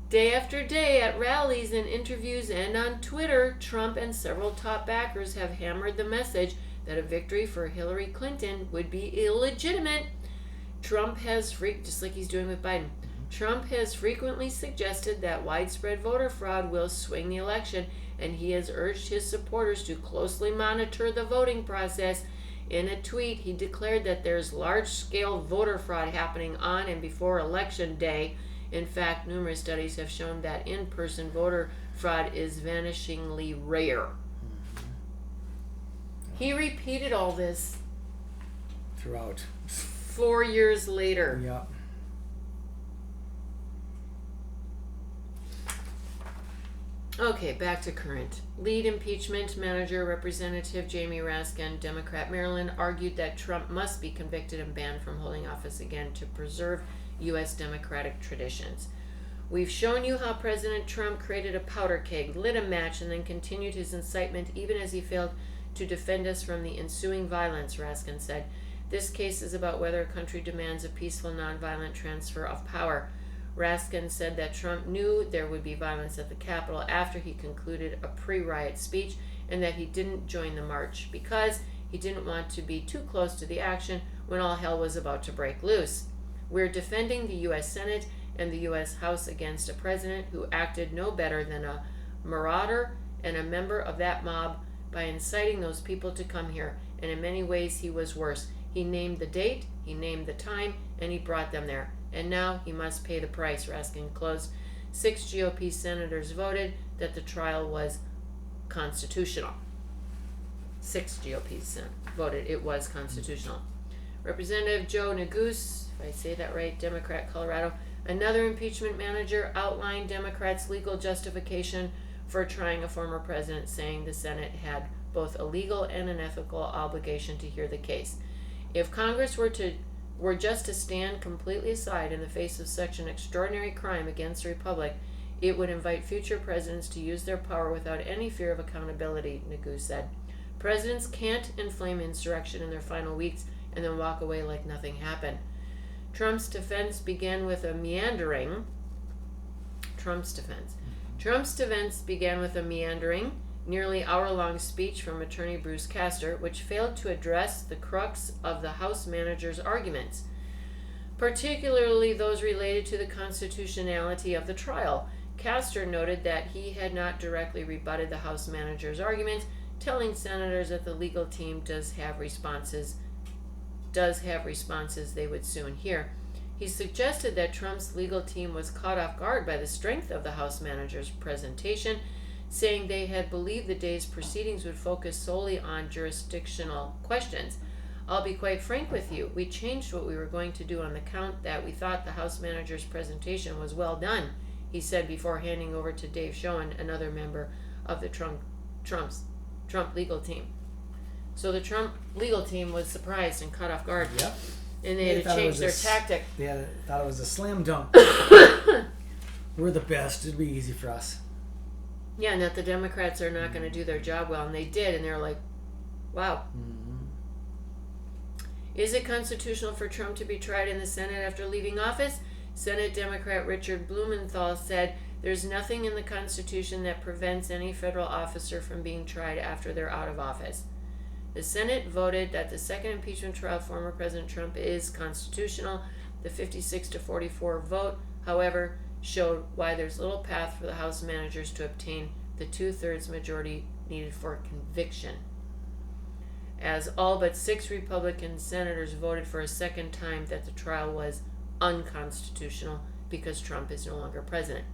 Day after day at rallies and interviews and on Twitter, Trump and several top backers have hammered the message that a victory for Hillary Clinton would be illegitimate. Trump has just like he's doing with Biden. Trump has frequently suggested that widespread voter fraud will swing the election, and he has urged his supporters to closely monitor the voting process. In a tweet, he declared that there's large-scale voter fraud happening on and before Election Day. In fact, numerous studies have shown that in-person voter fraud is vanishingly rare. He repeated all this throughout 4 years later. Yeah. Okay, back to current. Lead impeachment manager Representative Jamie Raskin, Democrat Maryland, argued that Trump must be convicted and banned from holding office again to preserve U.S. democratic traditions. We've shown you how President Trump created a powder keg, lit a match, and then continued his incitement even as he failed to defend us from the ensuing violence, Raskin said. This case is about whether a country demands a peaceful, nonviolent transfer of power. Raskin said that Trump knew there would be violence at the Capitol after he concluded a pre-riot speech, and that he didn't join the march because he didn't want to be too close to the action when all hell was about to break loose. We're defending the U.S. Senate and the U.S. House against a president who acted no better than a marauder and a member of that mob by inciting those people to come here, and in many ways he was worse. He named the date, he named the time, and he brought them there. And now he must pay the price, Raskin closed. 6 GOP senators voted that the trial was constitutional. 6 GOP voted it was constitutional. Representative Joe Neguse, if I say that right, Democrat, Colorado, another impeachment manager, outlined Democrats' legal justification for trying a former president, saying the Senate had both a legal and an ethical obligation to hear the case. If Congress were just to stand completely aside in the face of such an extraordinary crime against the Republic, it would invite future presidents to use their power without any fear of accountability, Neguse said. Presidents can't inflame insurrection in their final weeks and then walk away like nothing happened. Trump's defense began with a meandering, nearly hour-long speech from attorney Bruce Castor, which failed to address the crux of the House manager's arguments, particularly those related to the constitutionality of the trial. Castor noted that he had not directly rebutted the House manager's arguments, telling senators that the legal team does have responses they would soon hear. He suggested that Trump's legal team was caught off guard by the strength of the House manager's presentation, saying they had believed the day's proceedings would focus solely on jurisdictional questions. I'll be quite frank with you, we changed what we were going to do on the count that we thought the House manager's presentation was well done, he said before handing over to Dave Schoen, another member of the Trump legal team. So the Trump legal team was surprised and caught off guard. Yep. And they had to change their tactic. They thought it was a slam dunk. we're the best. It'd be easy for us. Yeah, and that the Democrats are not going to do their job well, and they did, and they're like, wow. Mm-hmm. Is it constitutional for Trump to be tried in the Senate after leaving office? Senate Democrat Richard Blumenthal said, "There's nothing in the Constitution that prevents any federal officer from being tried after they're out of office." The Senate voted that the second impeachment trial of former President Trump is constitutional. The 56-44 vote, however, showed why there's little path for the House managers to obtain the 2/3 majority needed for conviction, as all but 6 Republican senators voted for a second time that the trial was unconstitutional because Trump is no longer president.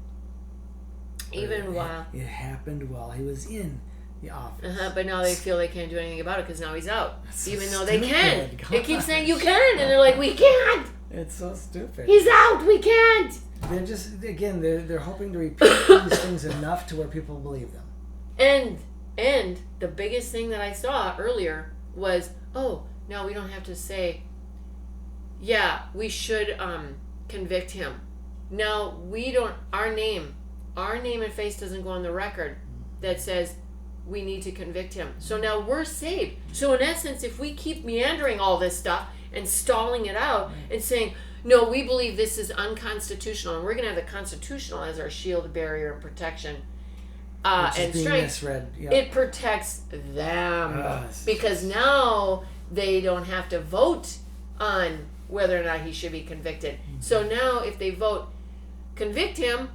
Even while it happened while he was in the office. But now they feel they can't do anything about it because now he's out. That's so even though they can. stupid. They keep saying you can, and they're like, we can't. It's so stupid. He's out. We can't. They're just, again, they're hoping to repeat these things enough to where people believe them. And the biggest thing that I saw earlier was, oh, now we don't have to say, yeah, we should convict him. Now we don't. Our name and face doesn't go on the record that says we need to convict him. So now we're saved. So in essence, if we keep meandering all this stuff and stalling it out and saying, no, we believe this is unconstitutional, and we're going to have the constitutional as our shield, barrier, and protection and strength, misread. Yeah. it protects them. Yes. Because now they don't have to vote on whether or not he should be convicted. Mm-hmm. So now if they vote convict him,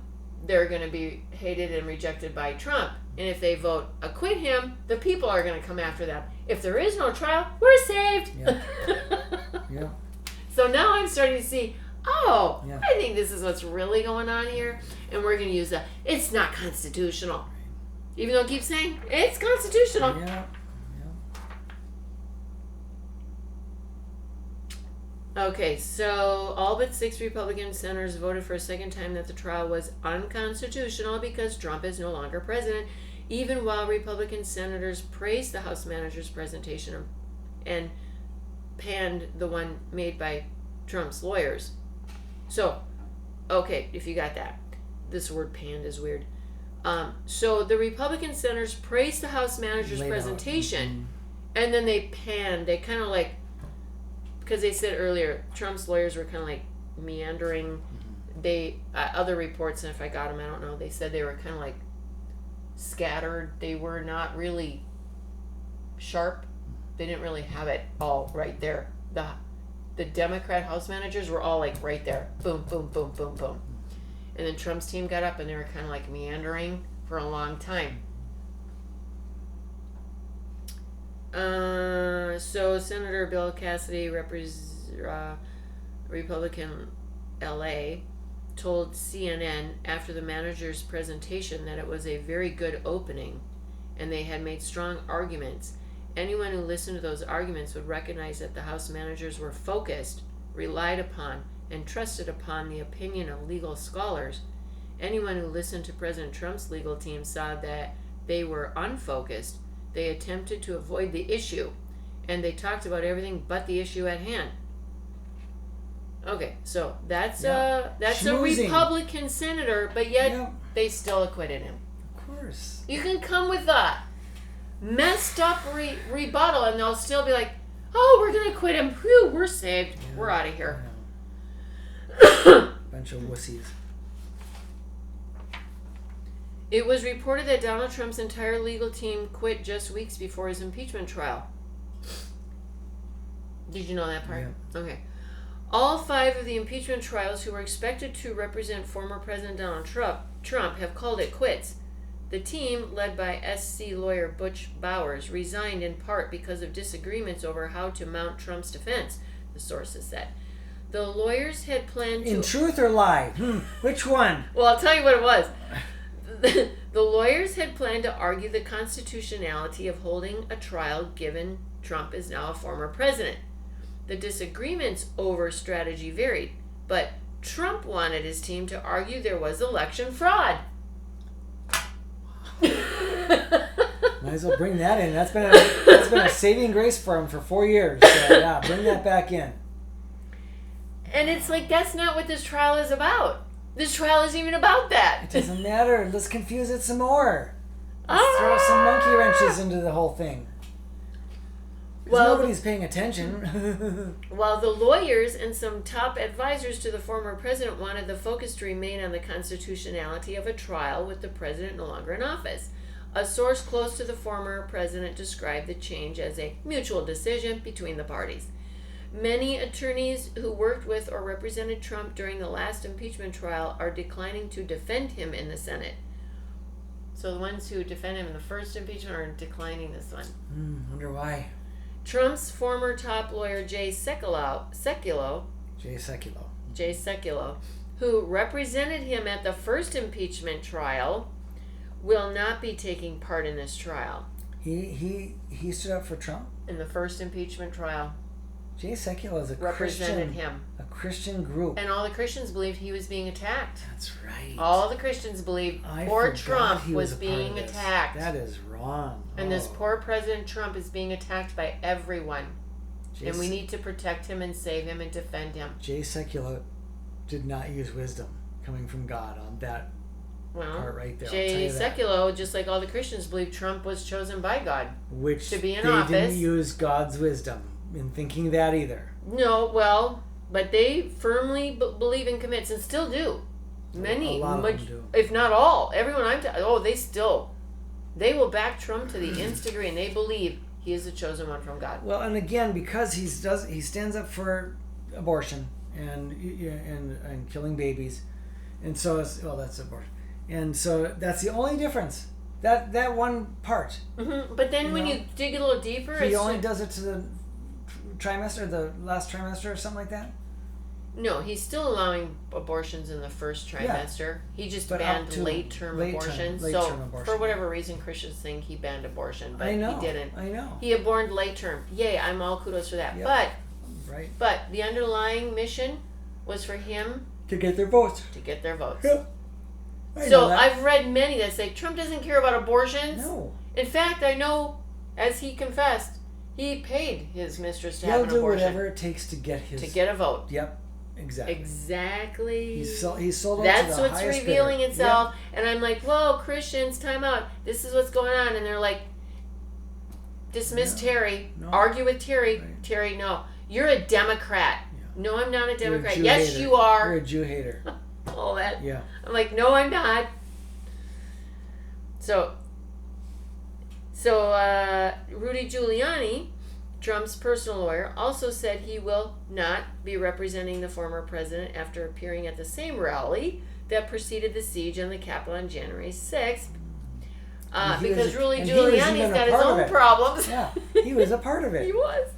they're going to be hated and rejected by Trump. And if they vote acquit him, the people are going to come after them. If there is no trial, we're saved. Yeah. Yeah. So now I'm starting to see, oh, Yeah. I think this is what's really going on here. And we're going to use it's not constitutional. Even though it keeps saying, it's constitutional. Yeah. Okay, so all but 6 Republican senators voted for a second time that the trial was unconstitutional because Trump is no longer president, even while Republican senators praised the House manager's presentation and panned the one made by Trump's lawyers. So, okay, if you got that. This word panned is weird. So the Republican senators praised the House manager's presentation, and then they panned. They kind of like, because they said earlier, Trump's lawyers were kind of like meandering. They, other reports, and if I got them, I don't know, they said they were kind of like scattered. They were not really sharp. They didn't really have it all right there. The Democrat House managers were all like right there. Boom, boom, boom, boom, boom. And then Trump's team got up and they were kind of like meandering for a long time. So Senator Bill Cassidy, Republican LA, told CNN after the manager's presentation that it was a very good opening and they had made strong arguments. Anyone who listened to those arguments would recognize that the House managers were focused, relied upon, and trusted upon the opinion of legal scholars. Anyone who listened to President Trump's legal team saw that they were unfocused. They attempted to avoid the issue, and they talked about everything but the issue at hand. Okay, so that's a Republican senator, but yet they still acquitted him. Of course. You can come with a messed up rebuttal, and they'll still be like, "Oh, we're gonna acquit him. Whew, we're saved. Yeah, we're out of here." Bunch of wussies. It was reported that Donald Trump's entire legal team quit just weeks before his impeachment trial. Did you know that part? Yeah. Okay. All 5 of the impeachment trials who were expected to represent former President Donald Trump have called it quits. The team, led by SC lawyer Butch Bowers, resigned in part because of disagreements over how to mount Trump's defense, the sources said. The lawyers had planned to... In truth or lie? Which one? Well, I'll tell you what it was. The lawyers had planned to argue the constitutionality of holding a trial given Trump is now a former president. The disagreements over strategy varied, but Trump wanted his team to argue there was election fraud. Might as well bring that in. That's been a saving grace for him for 4 years. So yeah, bring that back in. And it's like, that's not what this trial is about. This trial isn't even about that. It doesn't matter. Let's confuse it some more. Let's throw some monkey wrenches into the whole thing. Well, nobody's paying attention. While the lawyers and some top advisors to the former president wanted the focus to remain on the constitutionality of a trial with the president no longer in office. A source close to the former president described the change as a mutual decision between the parties. Many attorneys who worked with or represented Trump during the last impeachment trial are declining to defend him in the Senate. So the ones who defended him in the first impeachment are declining this one. Wonder why. Trump's former top lawyer Jay Sekulow, who represented him at the first impeachment trial, will not be taking part in this trial. He stood up for Trump? In the first impeachment trial. Jay Sekulow is represented him. A Christian group. And all the Christians believed he was being attacked. That's right. All the Christians believed poor Trump was being attacked. That is wrong. And this poor President Trump is being attacked by everyone. And we need to protect him and save him and defend him. Jay Sekulow did not use wisdom coming from God on that part right there. Jay Sekulow, just like all the Christians, believed Trump was chosen by God to be in office. They didn't use God's wisdom in thinking that either. No, well, but they firmly believe and commit, and still do. Many, a lot of them do. If not all, everyone they will back Trump to the nth degree, and they believe he is the chosen one from God. Well, and again, because he stands up for abortion and killing babies, and so that's abortion, and so that's the only difference. That one part. Mm-hmm. But then when you dig a little deeper, he only does it to the last trimester or something like that. No, he's still allowing abortions in the first trimester. Yeah. He just banned late-term abortion. For whatever reason, Christians think he banned abortion, but he didn't. I know. He aborted late-term. Yay, I'm all kudos for that. Yep. But the underlying mission was for him to get their votes. Yep. So I've read many that say Trump doesn't care about abortions. No. In fact, I know, as he confessed, he paid his mistress to have an abortion. He'll do whatever it takes to get a vote. Yep. Exactly. He's sold That's to the what's revealing bidder. itself. Yep. And I'm like, whoa, Christians, time out. This is what's going on. And they're like, dismiss Terry. No. Argue with Terry. Right. Terry, no. You're a Democrat. Yeah. No, I'm not a Democrat. Yes, you are. You're a Jew hater. All that. Yeah. I'm like, no, I'm not. So Rudy Giuliani, Trump's personal lawyer, also said he will not be representing the former president after appearing at the same rally that preceded the siege on the Capitol on January 6th. Because Rudy Giuliani's got his own problems. Yeah, he was a part of it. He was.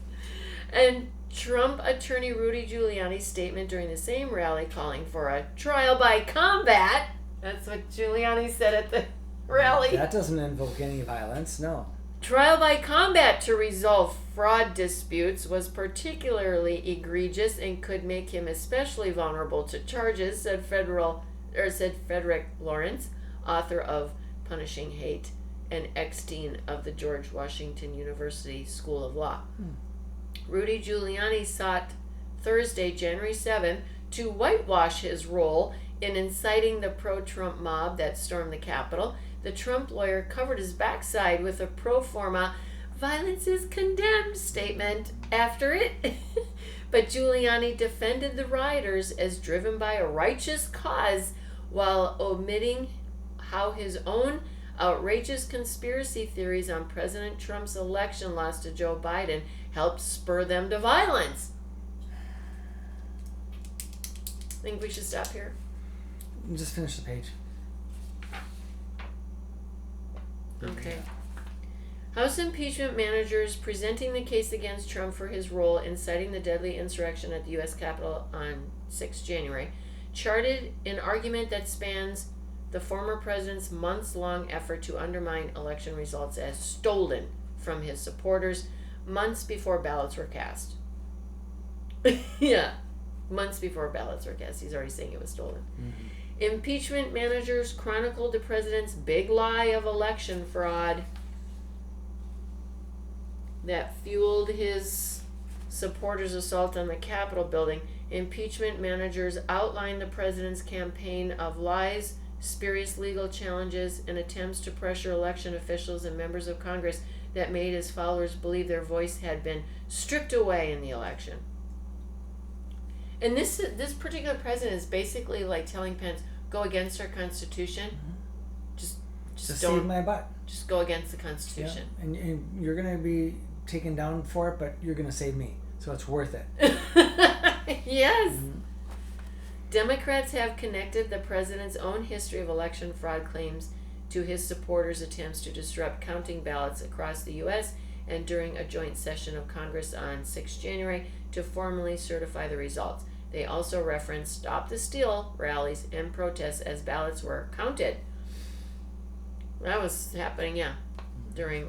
And Trump attorney Rudy Giuliani's statement during the same rally calling for a trial by combat. That's what Giuliani said at the rally. That doesn't invoke any violence, no. Trial by combat to resolve fraud disputes was particularly egregious and could make him especially vulnerable to charges, said Frederick Lawrence, author of Punishing Hate and ex-dean of the George Washington University School of Law. Rudy Giuliani sought Thursday, January 7th, to whitewash his role in inciting the pro-Trump mob that stormed the Capitol. The Trump lawyer covered his backside with a pro forma "violence is condemned" statement after it. But Giuliani defended the rioters as driven by a righteous cause while omitting how his own outrageous conspiracy theories on President Trump's election loss to Joe Biden helped spur them to violence. Think we should stop here? Just finish the page. Okay. House impeachment managers presenting the case against Trump for his role in inciting the deadly insurrection at the U.S. Capitol on 6 January charted an argument that spans the former president's months-long effort to undermine election results as stolen from his supporters months before ballots were cast. Yeah, months before ballots were cast. He's already saying it was stolen. Mm-hmm. Impeachment managers chronicled the president's big lie of election fraud that fueled his supporters' assault on the Capitol building, impeachment managers outlined the president's campaign of lies, spurious legal challenges, and attempts to pressure election officials and members of Congress that made his followers believe their voice had been stripped away in the election. And this particular president is basically like telling Pence, go against our Constitution. Just don't save my butt. Just go against the Constitution. Yeah. And you're going to be taken down for it, but you're going to save me. So it's worth it. Yes. Mm-hmm. Democrats have connected the president's own history of election fraud claims to his supporters' attempts to disrupt counting ballots across the U.S. and during a joint session of Congress on 6 January to formally certify the results. They also referenced Stop the Steal rallies and protests as ballots were counted. That was happening,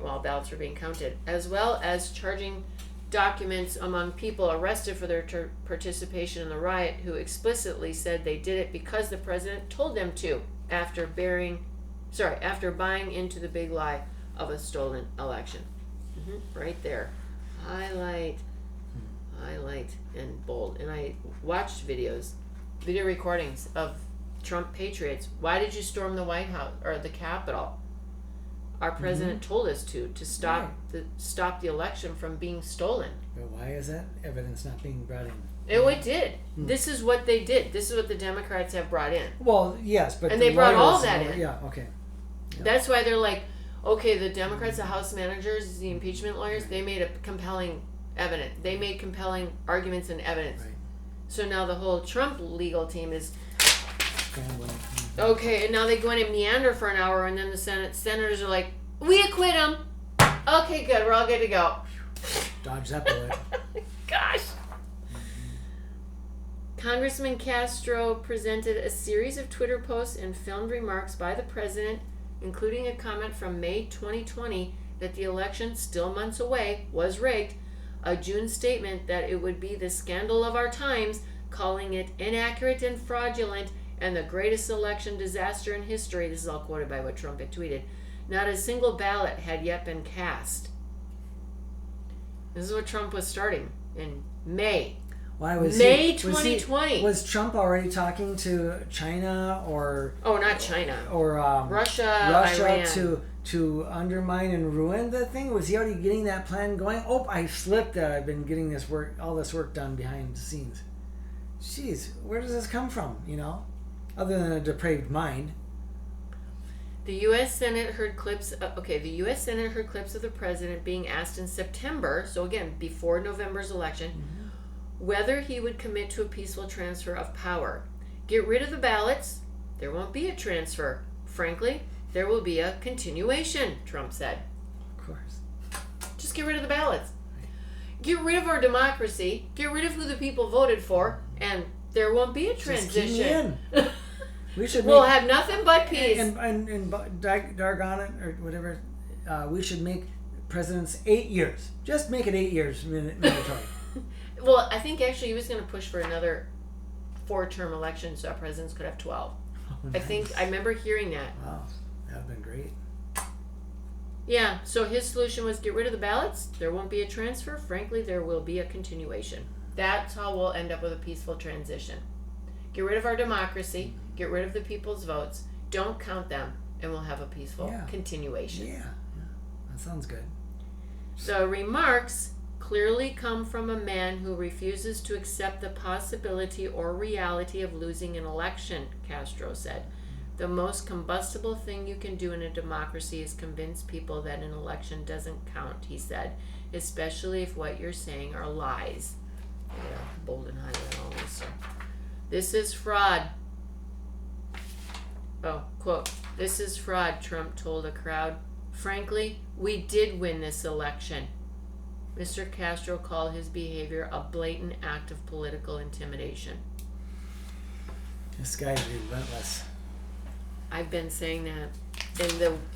while ballots were being counted, as well as charging documents among people arrested for their participation in the riot who explicitly said they did it because the president told them to after buying into the big lie of a stolen election. Right there. Highlight, and bold. And I watched video recordings of Trump patriots. Why did you storm the White House or the Capitol? Our president told us to stop the election from being stolen. But why is that evidence not being brought in? It did. This is what they did. This is what the Democrats have brought in. Well, yes, but and they brought all that in. Yeah, okay. Yeah. That's why they're like, okay, the Democrats, the House managers, the impeachment lawyers, they made a compelling evidence. They made compelling arguments and evidence. Right. So now the whole Trump legal team is Scrambling. okay, and now they go in and meander for an hour, and then the senators are like, we acquit him. Okay, good, we're all good to go. Dodge that bullet. Gosh. Congressman Castro presented a series of Twitter posts and filmed remarks by the president, including a comment from May 2020 that the election, still months away, was rigged, a June statement that it would be the scandal of our times, calling it inaccurate and fraudulent and the greatest election disaster in history. This is all quoted by what Trump had tweeted. Not a single ballot had yet been cast. This is what Trump was starting in May. Why was May 2020. Was Trump already talking to China or? Oh, not China. Or Russia, Iran. to undermine and ruin the thing? Was he already getting that plan going? Oh, I slipped that. I've been getting all this work done behind the scenes. Jeez, where does this come from? Other than a depraved mind. The U.S. Senate heard clips. The U.S. Senate heard clips of the president being asked in September, so again before November's election, whether he would commit to a peaceful transfer of power. Get rid of the ballots. There won't be a transfer. Frankly, there will be a continuation, Trump said. Of course. Just get rid of the ballots. Get rid of our democracy. Get rid of who the people voted for, and there won't be a transition. Just keep me in. We'll have nothing but peace. And dargon it, or whatever, we should make presidents 8 years. Just make it 8 years mandatory. Well, I think actually he was going to push for another 4-term election so our presidents could have 12. Oh, nice. I remember hearing that. Wow, that would have been great. Yeah, so his solution was get rid of the ballots. There won't be a transfer. Frankly, there will be a continuation. That's how we'll end up with a peaceful transition. Get rid of our democracy. Get rid of the people's votes. Don't count them, and we'll have a peaceful continuation. Yeah, that sounds good. The remarks clearly come from a man who refuses to accept the possibility or reality of losing an election, Castro said. The most combustible thing you can do in a democracy is convince people that an election doesn't count, he said, especially if what you're saying are lies. Yeah, bold and highlight all this. So. This is fraud. Oh, quote, "This is fraud," Trump told a crowd. "Frankly, we did win this election." Mr. Castro called his behavior a blatant act of political intimidation. This guy's relentless. I've been saying that.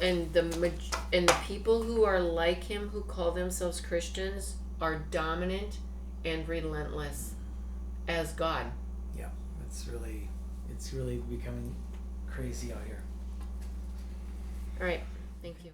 And the people who are like him, who call themselves Christians, are dominant and relentless as God. Yeah, it's really becoming crazy out here. All right, thank you.